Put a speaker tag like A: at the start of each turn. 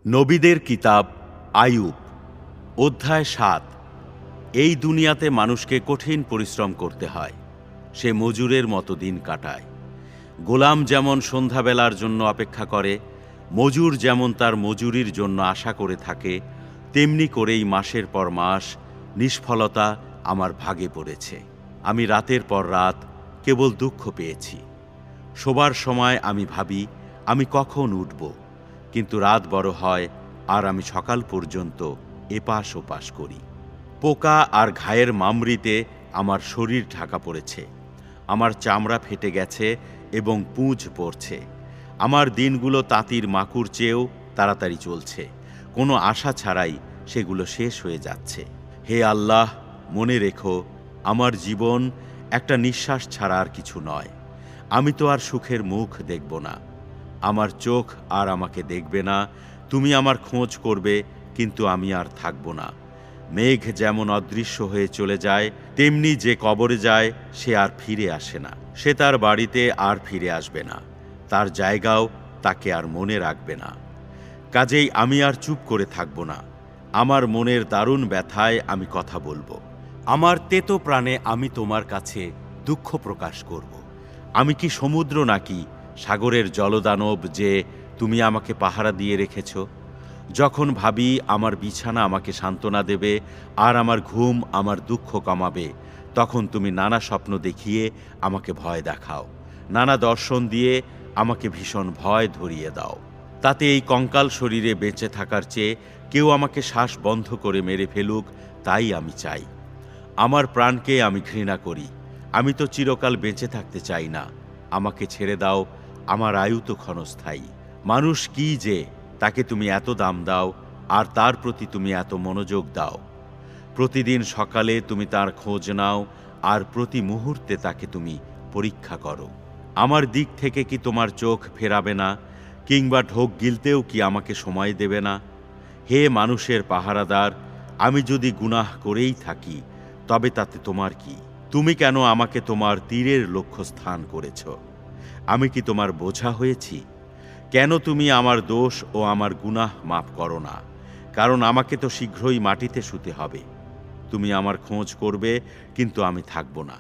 A: নবীদের কিতাব আইয়ুব অধ্যায় ৭। এই দুনিয়াতে মানুষকে কঠিন পরিশ্রম করতে হয়, সে মজুরের মতো দিন কাটায়। গোলাম যেমন সন্ধ্যাবেলার জন্য অপেক্ষা করে, মজুর যেমন তার মজুরির জন্য আশা করে থাকে, তেমনি করেই মাসের পর মাস নিষ্ফলতা আমার ভাগে পড়েছে। আমি রাতের পর রাত কেবল দুঃখ পেয়েছি। শোবার সময় আমি ভাবি আমি কখন উঠব, কিন্তু রাত বড় হয় আর আমি সকাল পর্যন্ত এপাশ ওপাশ করি। পোকা আর ঘায়ের মামরিতে আমার শরীর ঢাকা পড়েছে, আমার চামড়া ফেটে গেছে এবং পুঁজ পড়ছে। আমার দিনগুলো তাঁতির মাকুর চেয়েও তাড়াতাড়ি চলছে, কোনো আশা ছাড়াই সেগুলো শেষ হয়ে যাচ্ছে। হে আল্লাহ, মনে রেখো, আমার জীবন একটা নিঃশ্বাস ছাড়া আর কিছু নয়। আমি তো আর সুখের মুখ দেখব না, আমার চোখ আর আমাকে দেখবে না। তুমি আমার খোঁজ করবে, কিন্তু আমি আর থাকব না। মেঘ যেমন অদৃশ্য হয়ে চলে যায়, তেমনি যে কবরে যায় সে আর ফিরে আসে না। সে তার বাড়িতে আর ফিরে আসবে না, তার জায়গাও তাকে আর মনে রাখবে না। কাজেই আমি আর চুপ করে থাকব না। আমার মনের দারুণ ব্যথায় আমি কথা বলবো। আমার তেতো প্রাণে আমি তোমার কাছে দুঃখ প্রকাশ করব। আমি কি সমুদ্র নাকি সাগরের জলদানব যে তুমি আমাকে পাহারা দিয়ে রেখেছ? যখন ভাবি আমার বিছানা আমাকে সান্ত্বনা দেবে আর আমার ঘুম আমার দুঃখ কমাবে, তখন তুমি নানা স্বপ্ন দেখিয়ে আমাকে ভয় দেখাও, নানা দর্শন দিয়ে আমাকে ভীষণ ভয় ধরিয়ে দাও। তাতে এই কঙ্কাল শরীরে বেঁচে থাকার চেয়ে কেউ আমাকে শ্বাস বন্ধ করে মেরে ফেলুক, তাই আমি চাই। আমার প্রাণকে আমি ঘৃণা করি, আমি তো চিরকাল বেঁচে থাকতে চাই না। আমাকে ছেড়ে দাও, আমার আয়ু তো ক্ষণস্থায়ী। মানুষ কি যে তাকে তুমি এত দাম দাও আর তার প্রতি তুমি এত মনোযোগ দাও। প্রতিদিন সকালে তুমি তার খোঁজ নাও আর প্রতি মুহূর্তে তাকে তুমি পরীক্ষা করো। আমার দিক থেকে কি তোমার চোখ ফেরাবে না, কিংবা ঢোক গিলতেও কি আমাকে সময় দেবে না? হে মানুষের পাহারাদার, আমি যদি গুনাহ করেই থাকি তবে তাতে তোমার কি? তুমি কেন আমাকে তোমার তীরের লক্ষ্যস্থান করেছ? আমি কি তোমার বোঝা হয়েছি? কেন তুমি আমার দোষ ও আমার গুনাহ মাফ করো না? কারণ আমাকে তো শীঘ্রই মাটিতে শুতে হবে। তুমি আমার খোঁজ করবে, কিন্তু আমি থাকব না।